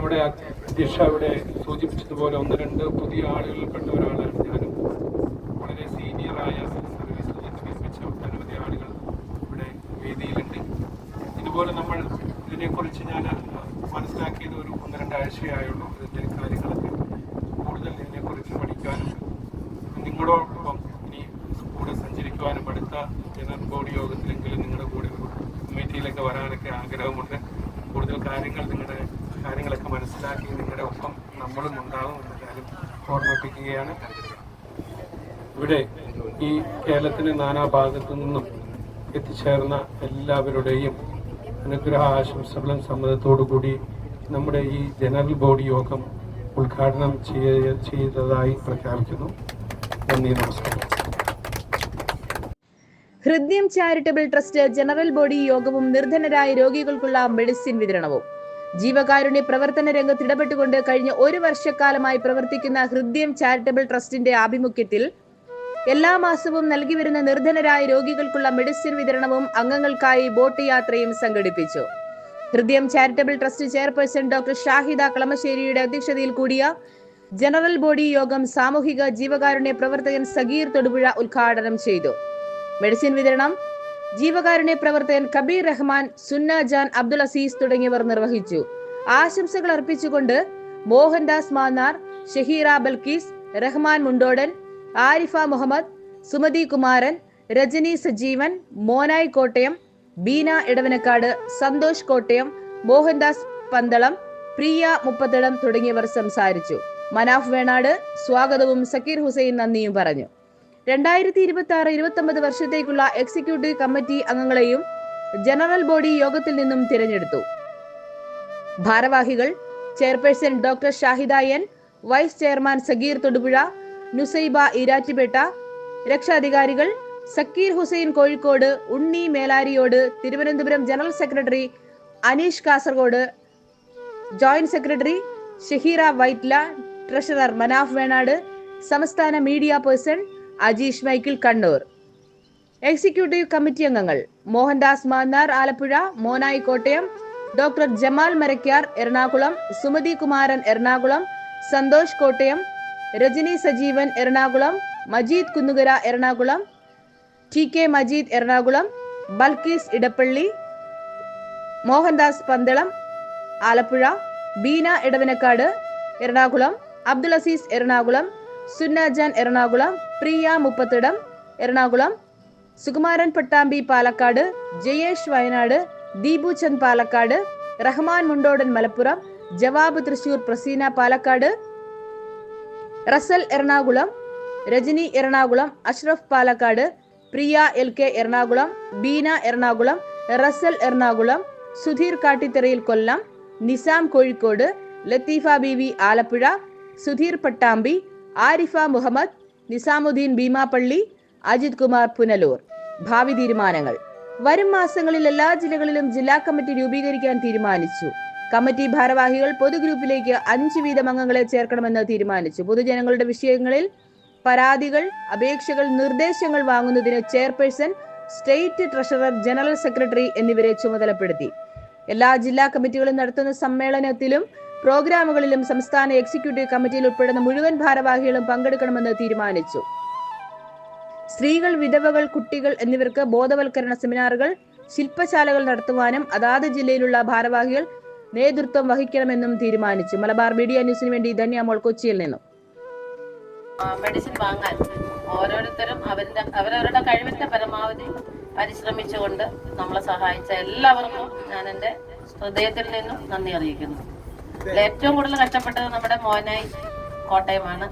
ഇവിടെ അധ്യക്ഷ ഇവിടെ സൂചിപ്പിച്ചതുപോലെ 1-2 പുതിയ ആളുകളിൽപ്പെട്ട ഒരാളാണ് ഞാനും. വളരെ സീനിയറായ സർവീസ് വിരമിച്ച ഒട്ടനവധി ആളുകൾ ഇവിടെ വേദിയിലുണ്ട്. ഇതുപോലെ നമ്മൾ ഇതിനെക്കുറിച്ച് ഞാൻ മനസ്സിലാക്കിയത് ഒരു 1-2 ആഴ്ചയായുള്ളൂ. ഇതിൻ്റെ കാര്യങ്ങളൊക്കെ കൂടുതൽ ഇതിനെക്കുറിച്ച് പഠിക്കാനും നിങ്ങളോടൊപ്പം ഇനി കൂടെ സഞ്ചരിക്കുവാനും അടുത്ത ജനറൽ ബോഡി യോഗത്തിലെങ്കിലും നിങ്ങളുടെ കൂടെ കമ്മിറ്റിയിലൊക്കെ വരാനൊക്കെ ആഗ്രഹമുണ്ട്. കൂടുതൽ കാര്യങ്ങളൊക്കെ മനസ്സിലാക്കി നിങ്ങളുടെ ഒപ്പം നമ്മളും ഉണ്ടാകും എന്ന കാര്യം ഓർമ്മിപ്പിക്കുകയാണ്. ഇവിടെ ഈ കേരളത്തിൻ്റെ നാനാഭാഗത്തു നിന്നും എത്തിച്ചേർന്ന എല്ലാവരുടെയും അനുഗ്രഹ ആശംസകളും സമ്മതത്തോടു കൂടി നമ്മുടെ ഈ ജനറൽ ബോഡി യോഗം ഉദ്ഘാടനം ചെയ്തതായി പ്രഖ്യാപിക്കുന്നു. നന്ദി, നമസ്കാരം. ഹൃദയം ചാരിറ്റബിൾ ട്രസ്റ്റ് ജനറൽ ബോഡി യോഗവും നിർധനരായ രോഗികൾക്കുള്ള മെഡിസിൻ വിതരണവും. ജീവകാരുണ്യ പ്രവർത്തന രംഗത്ത് ഇടപെട്ടുകൊണ്ട് കഴിഞ്ഞ 1 വർഷക്കാലമായി പ്രവർത്തിക്കുന്ന ഹൃദയം ചാരിറ്റബിൾ ട്രസ്റ്റിന്റെ ആഭിമുഖ്യത്തിൽ എല്ലാ മാസവും നൽകി വരുന്ന നിർധനരായ രോഗികൾക്കുള്ള മെഡിസിൻ വിതരണവും അംഗങ്ങൾക്കായി ബോട്ട് യാത്രയും സംഘടിപ്പിച്ചു. Hridayam charitable trust chairperson doctor Shahida കളമശ്ശേരിയുടെ അധ്യക്ഷതയിൽ കൂടിയ ജനറൽ ബോഡി യോഗം സാമൂഹിക ജീവകാരുണ്യ പ്രവർത്തകൻ സഗീർ തൊടുപുഴ ഉദ്ഘാടനം ചെയ്തു. മെഡിസിൻ വിതരണം ജീവകാരുണ്യ പ്രവർത്തകൻ കബീർ റഹ്മാൻ, സുന്ന ജാൻ, അബ്ദുൽ അസീസ് തുടങ്ങിയവർ നിർവഹിച്ചു. ആശംസകൾ അർപ്പിച്ചുകൊണ്ട് മോഹൻദാസ് മാന്നാർ, ഷഹീറ ബൽക്കീസ്, റഹ്മാൻ മുണ്ടോടൻ, ആരിഫ മുഹമ്മദ്, സുമതി കുമാരൻ, രജനി സജീവൻ, മോനായി കോട്ടയം, ബീന ഇടവനക്കാട്, സന്തോഷ് കോട്ടയം, മോഹൻദാസ് പന്തളം, പ്രിയ മുപ്പത്തിടം തുടങ്ങിയവർ സംസാരിച്ചു. മനാഫ് വേണാട് സ്വാഗതവും സക്കീർ ഹുസൈൻ നന്ദിയും പറഞ്ഞു. 2026-29 വർഷത്തേക്കുള്ള എക്സിക്യൂട്ടീവ് കമ്മിറ്റി അംഗങ്ങളെയും ജനറൽ ബോഡി യോഗത്തിൽ നിന്നും തിരഞ്ഞെടുത്തു. ഭാരവാഹികൾ chairperson doctor Shahida N, vice chairman Sageer Thodupuzha, Nusaiba Erattupetta. രക്ഷാധികാരികൾ Zakir Hussain Kozhikode, Unni Melariyode, Thiruvananthapuram general secretary Aneesh Kasaragod, joint secretary Shaheera Vyttila, treasurer Manaf Venad, സംസ്ഥാന media person Ajeesh Michael Kannur. Executive committee അംഗങ്ങൾ മോഹൻദാസ് മാന്നാർ ആലപ്പുഴ, മോനായി കോട്ടയം, ഡോക്ടർ ജമാൽ മരക്കാർ എറണാകുളം, സുമതി കുമാരൻ എറണാകുളം, സന്തോഷ് കോട്ടയം, രജനി സജീവൻ എറണാകുളം, മജീദ് കുന്നുകര എറണാകുളം, TK മജീദ് എറണാകുളം, ബൽക്കീസ് ഇടപ്പള്ളി, മോഹൻദാസ് പന്തളം ആലപ്പുഴ, ബീന ഇടവനക്കാട് എറണാകുളം, അബ്ദുൽ അസീസ് എറണാകുളം, സുന്ന ജാൻ എറണാകുളം, പ്രിയ മുപ്പത്തിടം എറണാകുളം, സുകുമാരൻ പട്ടാമ്പി പാലക്കാട്, ജയേഷ് വയനാട്, ദീപു ചന്ദ് പാലക്കാട്, റഹ്മാൻ മുണ്ടോടൻ മലപ്പുറം, ജവാബ് തൃശൂർ, പ്രസീന പാലക്കാട്, റസൽ എറണാകുളം, രജനി എറണാകുളം, അഷ്റഫ് പാലക്കാട്, പ്രിയ LK എറണാകുളം, ബീന എറണാകുളം, റസൽ എറണാകുളം, സുധീർ കാട്ടിത്തറയിൽ കൊല്ലം, നിസാം കോഴിക്കോട്, ലത്തീഫ ബീവി ആലപ്പുഴ, സുധീർ പട്ടാമ്പി, ആരിഫ മുഹമ്മദ്, നിസാമുദ്ദീൻ ഭീമാപ്പള്ളി, അജിത് കുമാർ പുനലൂർ. ഭാവി തീരുമാനങ്ങൾ. വരും മാസങ്ങളിൽ എല്ലാ ജില്ലകളിലും ജില്ലാ കമ്മിറ്റി രൂപീകരിക്കാൻ തീരുമാനിച്ചു. കമ്മിറ്റി ഭാരവാഹികൾ പൊതുഗ്രൂപ്പിലേക്ക് 5 വീതം അംഗങ്ങളെ ചേർക്കണമെന്ന് തീരുമാനിച്ചു. പൊതുജനങ്ങളുടെ വിഷയങ്ങളിൽ പരാതികൾ, അപേക്ഷകൾ, നിർദ്ദേശങ്ങൾ വാങ്ങുന്നതിന് chairperson, state treasurer, general secretary എന്നിവരെ ചുമതലപ്പെടുത്തി. എല്ലാ ജില്ലാ കമ്മിറ്റികളും നടത്തുന്ന സമ്മേളനത്തിലും പ്രോഗ്രാമുകളിലും സംസ്ഥാന എക്സിക്യൂട്ടീവ് കമ്മിറ്റിയിൽ ഉൾപ്പെടുന്ന മുഴുവൻ ഭാരവാഹികളും പങ്കെടുക്കണമെന്ന് തീരുമാനിച്ചു. സ്ത്രീകൾ, വിധവകൾ, കുട്ടികൾ എന്നിവർക്ക് ബോധവൽക്കരണ സെമിനാറുകൾ, ശില്പശാലകൾ നടത്തുവാനും അതാത് ജില്ലയിലുള്ള ഭാരവാഹികൾ നേതൃത്വം വഹിക്കണമെന്നും തീരുമാനിച്ചു. മലബാർ മീഡിയ ന്യൂസിന് വേണ്ടി ധന്യമോൾ, കൊച്ചിയിൽ നിന്നും. മെഡിസിൻ വാങ്ങാൻ ഓരോരുത്തരും അവരവരുടെ കഴിവിന്റെ പരമാവധി പരിശ്രമിച്ചുകൊണ്ട് നമ്മളെ സഹായിച്ച എല്ലാവർക്കും ഞാൻ എൻ്റെ ഹൃദയത്തിൽ നിന്നും നന്ദി അറിയിക്കുന്നു. ഏറ്റവും കൂടുതൽ കഷ്ടപ്പെട്ടത് നമ്മുടെ മോനായി കോട്ടയമാണ്.